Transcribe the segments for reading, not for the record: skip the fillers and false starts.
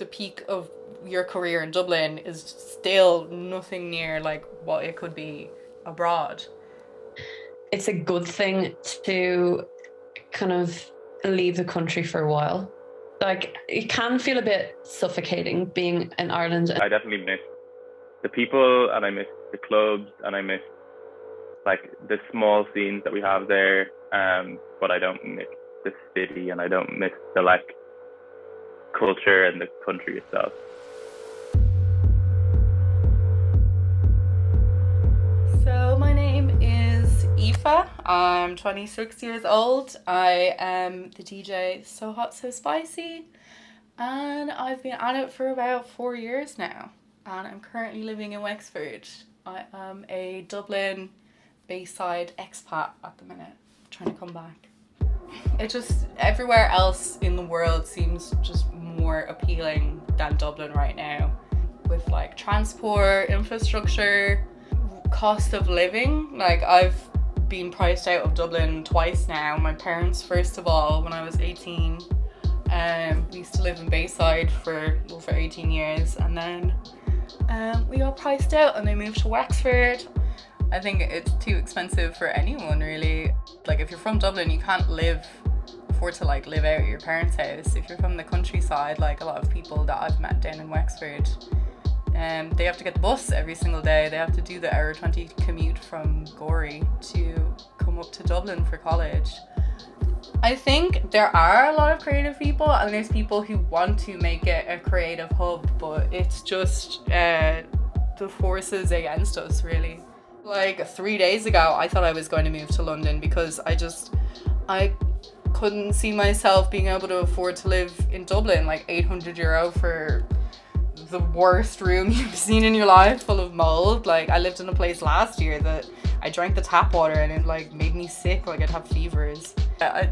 the peak of your career in Dublin is still nothing near like what it could be abroad. It's a good thing to kind of leave the country for a while. Like, it can feel a bit suffocating being in Ireland. I definitely miss the people, and I miss the clubs, and I miss like the small scenes that we have there. But I don't miss the city, and I don't miss the like culture and the country itself. So my name is Aoife. I'm 26 years old. I am the DJ sSoHotSoSpicy, and I've been at it for about 4 years now. And I'm currently living in Wexford. I am a Dublin Bayside expat at the minute, trying to come back. It just, everywhere else in the world seems just more appealing than Dublin right now. With like transport, infrastructure, cost of living. Like, I've been priced out of Dublin twice now. My parents, first of all, when I was 18, we used to live in Bayside for over 18 years, and then we got priced out and they moved to Wexford. I think it's too expensive for anyone, really. Like, if you're from Dublin, you can't afford to like live out at your parents' house. If you're from the countryside, like a lot of people that I've met down in Wexford, they have to get the bus every single day. They have to do the hour 20 commute from Gorey to come up to Dublin for college. I think there are a lot of creative people, and there's people who want to make it a creative hub, but it's just the forces against us, really. Like 3 days ago, I thought I was going to move to London because I couldn't see myself being able to afford to live in Dublin. Like €800 for the worst room you've seen in your life, full of mold. Like, I lived in a place last year that I drank the tap water and it like made me sick. Like, I'd have fevers. I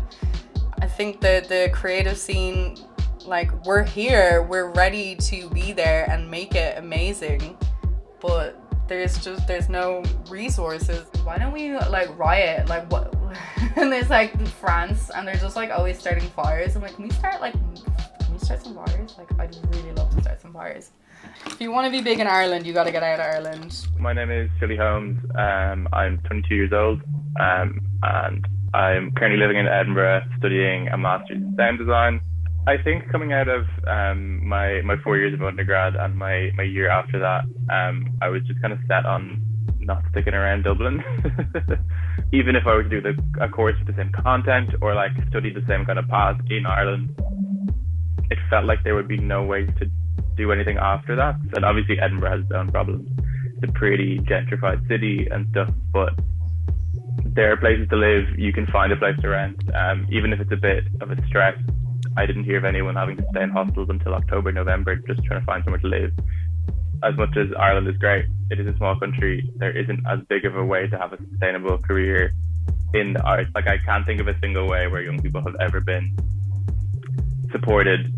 think that the creative scene, like, we're here, we're ready to be there and make it amazing, but there's no resources. Why don't we like riot? Like, what? And there's like France, and they're just like always starting fires. I'm like, can we start some fires? Like, I'd really love to start some fires. If you want to be big in Ireland, you got to get out of Ireland. My name is Juliet Holmes. I'm 22 years old, and I'm currently living in Edinburgh studying a master's in sound design. I think coming out of my 4 years of undergrad and my year after that, I was just kind of set on not sticking around Dublin. Even if I were to do a course with the same content or like study the same kind of path in Ireland, it felt like there would be no way to do anything after that. And obviously Edinburgh has its own problems. It's a pretty gentrified city and stuff, but there are places to live. You can find a place to rent, even if it's a bit of a stress. I didn't hear of anyone having to stay in hostels until October, November, just trying to find somewhere to live. As much as Ireland is great, it is a small country. There isn't as big of a way to have a sustainable career in the arts. Like, I can't think of a single way where young people have ever been supported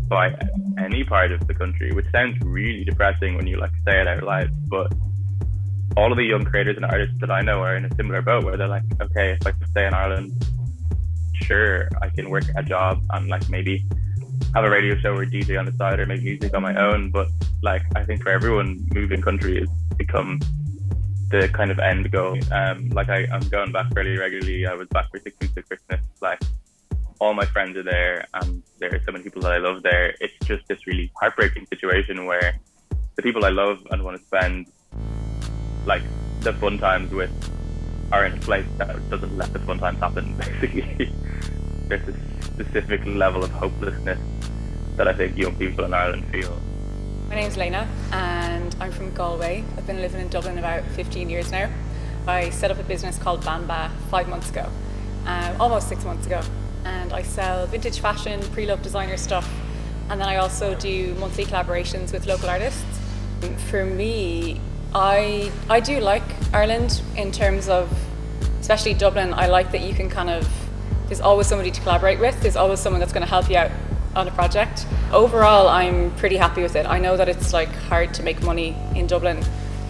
by any part of the country, which sounds really depressing when you like say it out loud. But all of the young creators and artists that I know are in a similar boat where they're like, okay, if I stay in Ireland, sure, I can work a job and like maybe have a radio show or DJ on the side or make music on my own. But like, I think for everyone, moving country has become the kind of end goal. Like, I'm going back fairly regularly. I was back for 6 weeks of Christmas. Like, all my friends are there, and there are so many people that I love there. It's just this really heartbreaking situation where the people I love and want to spend like the fun times with are in a place that doesn't let the fun times happen, basically. There's a specific level of hopelessness that I think young people in Ireland feel. My name's Lena, and I'm from Galway. I've been living in Dublin about 15 years now. I set up a business called Banba 5 months ago, almost 6 months ago, and I sell vintage fashion, pre-loved designer stuff, and then I also do monthly collaborations with local artists. For me, I do like Ireland in terms of, especially Dublin. I like that you can there's always somebody to collaborate with. There's always someone that's going to help you out on a project. Overall, I'm pretty happy with it. I know that it's like hard to make money in Dublin,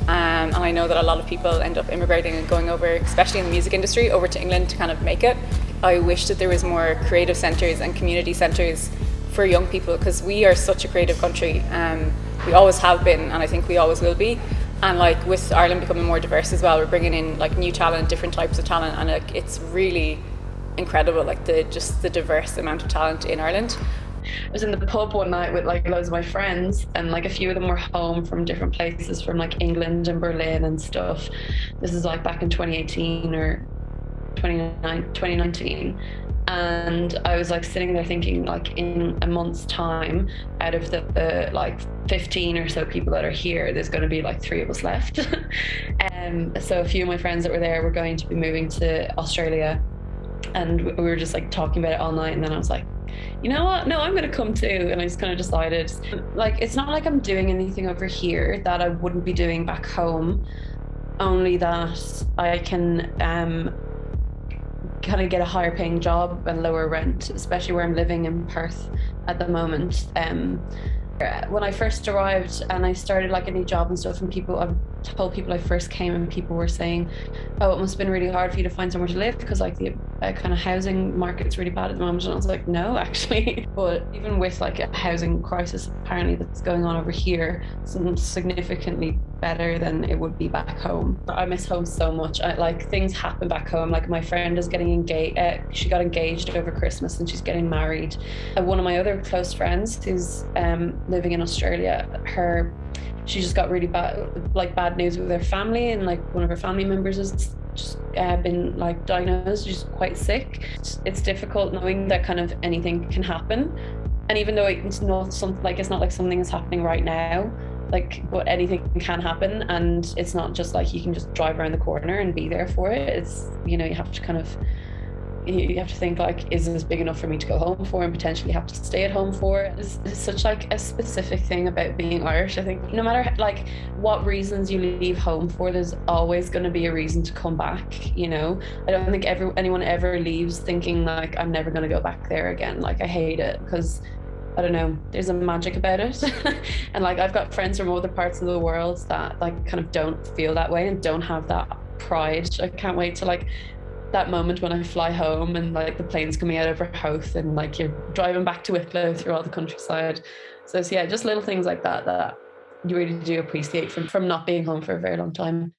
and I know that a lot of people end up immigrating and going over, especially in the music industry, over to England to kind of make it. I wish that there was more creative centres and community centres for young people, because we are such a creative country. We always have been, and I think we always will be. And like with Ireland becoming more diverse as well, we're bringing in like new talent, different types of talent, and like it's really incredible, like the diverse amount of talent in Ireland. I was in the pub one night with like loads of my friends, and like a few of them were home from different places, from like England and Berlin and stuff. This is like back in 2018 or 2019. And I was like sitting there thinking, like, in a month's time, out of the like 15 or so people that are here, there's going to be like 3 of us left. So a few of my friends that were there were going to be moving to Australia, and we were just like talking about it all night. And then I was like, you know what? No, I'm going to come too. And I just kind of decided, like, it's not like I'm doing anything over here that I wouldn't be doing back home, only that I can kind of get a higher paying job and lower rent, especially where I'm living in Perth at the moment. When I first arrived and I started like a new job and stuff, and I've told people I first came, and people were saying, oh, it must have been really hard for you to find somewhere to live because like the kind of housing market's really bad at the moment. And I was like, no, actually. But even with like a housing crisis apparently that's going on over here, it's significantly better than it would be back home. I miss home so much. Like things happen back home. Like my friend is getting engaged. She got engaged over Christmas and she's getting married. One of my other close friends who's living in Australia, she just got really bad news with her family, and like one of her family members has just been like diagnosed, just quite sick. It's difficult knowing that kind of anything can happen, and even though it's not like something is happening right now, like, but anything can happen, and it's not just like you can just drive around the corner and be there for it. It's, you know, you have to think like, is this big enough for me to go home for and potentially have to stay at home for? It's such like a specific thing about being Irish. I think no matter like what reasons you leave home for, there's always going to be a reason to come back, you know. I don't think anyone ever leaves thinking like, I'm never going to go back there again. Like, I hate it because, I don't know, there's a magic about it. And like, I've got friends from other parts of the world that like kind of don't feel that way and don't have that pride. I can't wait to like that moment when I fly home and like the plane's coming out over Howth and like you're driving back to Wicklow through all the countryside. So yeah, just little things like that you really do appreciate from not being home for a very long time.